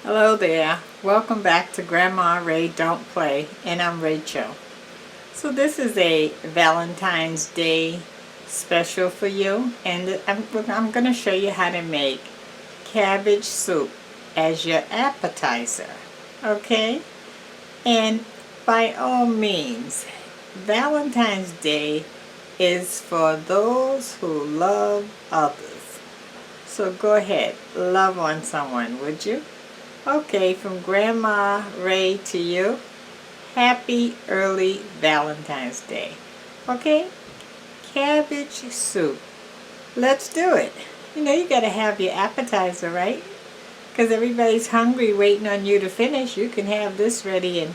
Hello there. Welcome back to Grandma Ray Don't Play, and I'm Rachel. So this is a Valentine's Day special for you, and I'm going to show you how to make cabbage soup as your appetizer. Okay? And by all means, Valentine's Day is for those who love others. So go ahead, love on someone, would you? Okay, from Grandma Ray to you, happy early Valentine's Day. Okay, cabbage soup. Let's do it. You know, you gotta have your appetizer, right? Because everybody's hungry waiting on you to finish. You can have this ready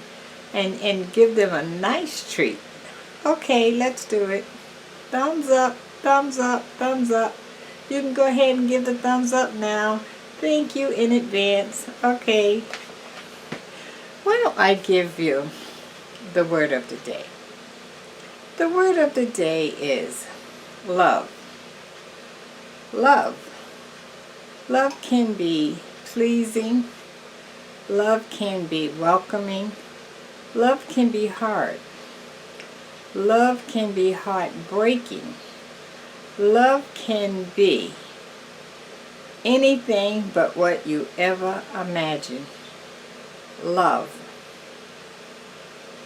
and give them a nice treat. Okay, let's do it. Thumbs up, thumbs up, thumbs up. You can go ahead and give the thumbs up now. Thank you in advance. Okay. Why don't I give you the word of the day? The word of the day is love. Love. Love can be pleasing. Love can be welcoming. Love can be hard. Love can be heartbreaking. Love can be anything but what you ever imagined. Love.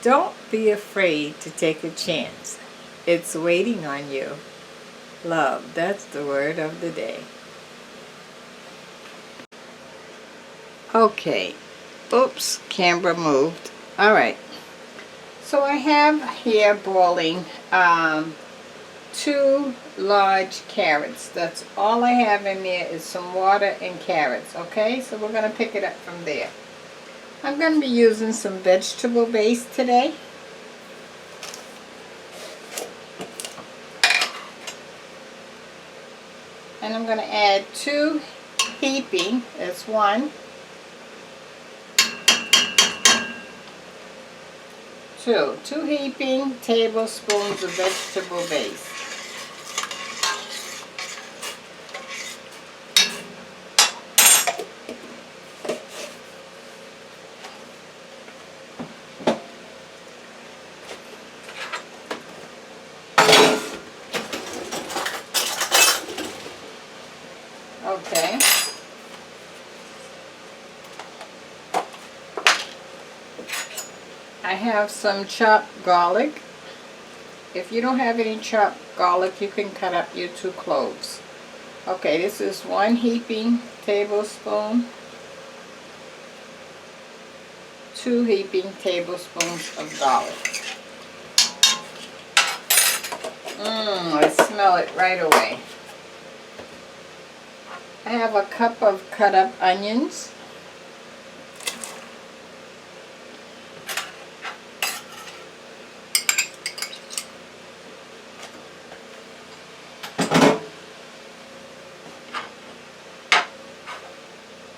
Don't be afraid to take a chance. It's waiting on you. Love. That's the word of the day. Okay. Oops, camera moved. Alright. So I have here boiling 2 large carrots. That's all I have in there is some water and carrots. Okay, so we're going to pick it up from there. I'm going to be using some vegetable base today. And I'm going to add 2 heaping. That's 1, 2 heaping tablespoons of vegetable base. Okay. I have some chopped garlic. If you don't have any chopped garlic, you can cut up your 2 cloves. Okay, this is 1 heaping tablespoon, 2 heaping tablespoons of garlic. I smell it right away. I have a cup of cut up onions.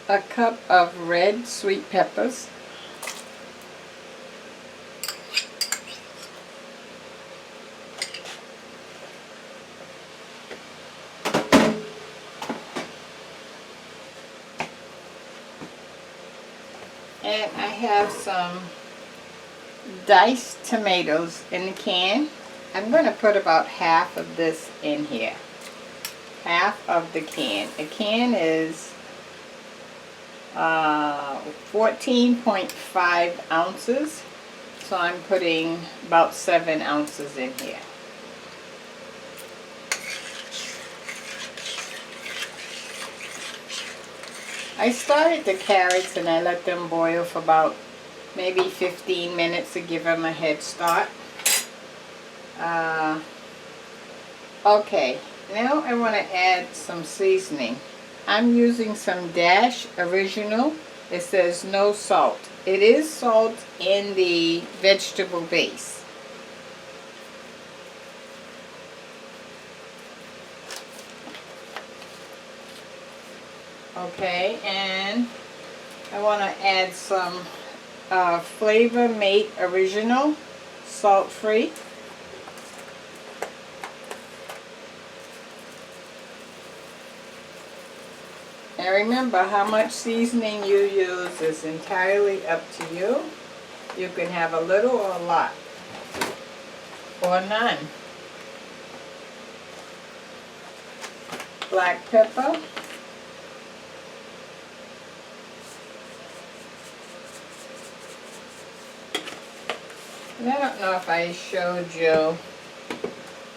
A cup of red sweet peppers. And I have some diced tomatoes in the can. I'm going to put about half of this in here. Half of the can. A can is 14.5 ounces. So I'm putting about 7 ounces in here. I started the carrots and I let them boil for about maybe 15 minutes to give them a head start. Okay, now I want to add some seasoning. I'm using some Dash Original. It says no salt. It is salt in the vegetable base. Okay, and I want to add some Flavor Mate Original, salt-free. And remember, how much seasoning you use is entirely up to you. You can have a little or a lot, or none. Black pepper. And I don't know if I showed you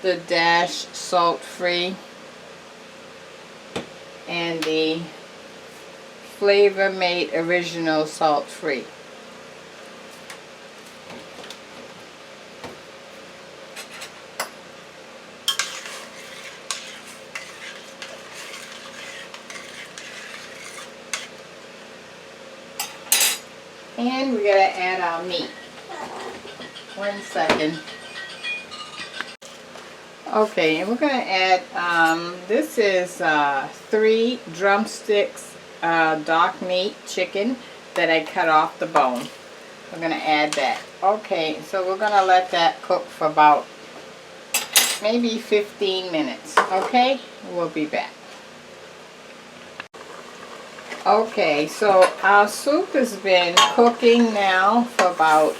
the Dash salt-free and the Flavor Made original salt-free. And we're going to add our meat. 1 second. Okay, and we're going to add, this is 3 drumsticks dark meat chicken that I cut off the bone. We're going to add that. Okay, so we're going to let that cook for about maybe 15 minutes. Okay, we'll be back. Okay, so our soup has been cooking now for about,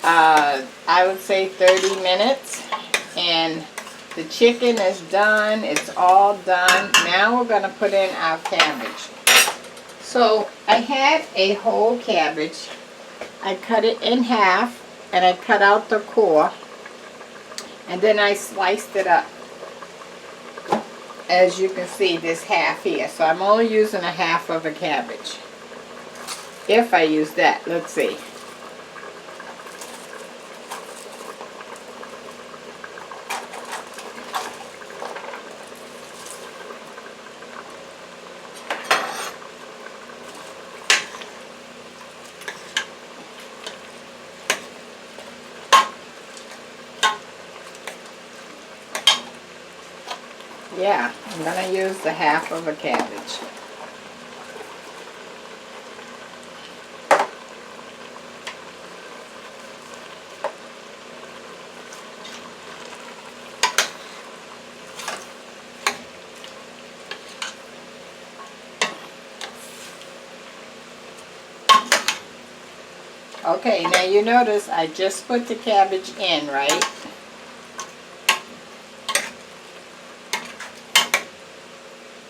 I would say 30 minutes. And the chicken is done. It's all done. Now we're going to put in our cabbage. So I had a whole cabbage. I cut it in half and I cut out the core. And then I sliced it up. As you can see, this half here. So I'm only using a half of a cabbage. If I use that, let's see. Yeah, I'm going to use the half of a cabbage. Okay, now you notice I just put the cabbage in, right?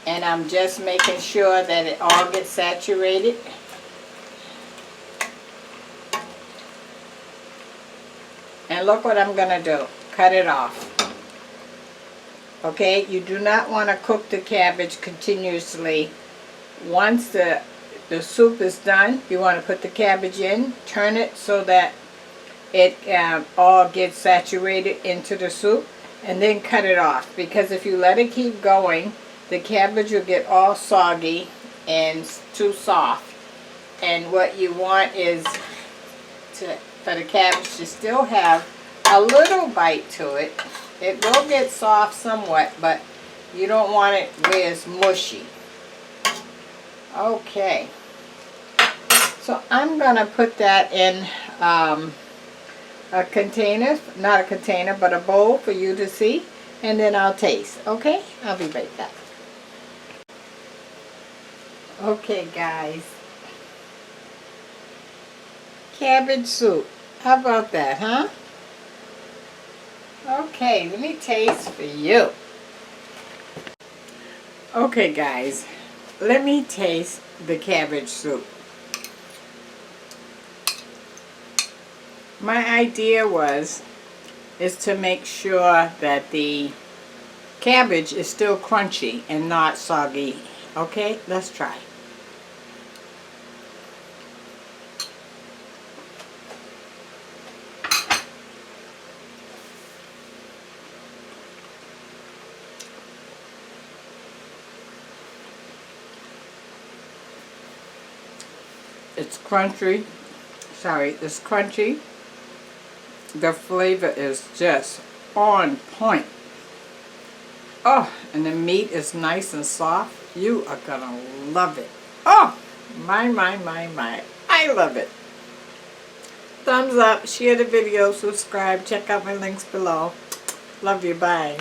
And I'm just making sure that it all gets saturated. And look what I'm going to do. Cut it off. Okay, you do not want to cook the cabbage continuously. Once the soup is done, you want to put the cabbage in, turn it so that it all gets saturated into the soup, and then cut it off. Because if you let it keep going, the cabbage will get all soggy and too soft. And what you want is for the cabbage to still have a little bite to it. It will get soft somewhat, but you don't want it where it's mushy. Okay. So I'm going to put that in a container, not a container, but a bowl for you to see. And then I'll taste. Okay? I'll be right back. Okay, guys. Cabbage soup. How about that, huh? Okay, let me taste for you. Okay, guys. Let me taste the cabbage soup. My idea is to make sure that the cabbage is still crunchy and not soggy. Okay, let's try. It's crunchy. Sorry, it's crunchy. The flavor is just on point. Oh, and the meat is nice and soft. You are gonna love it. Oh, my. I love it. Thumbs up, share the video, subscribe, check out my links below. Love you, bye.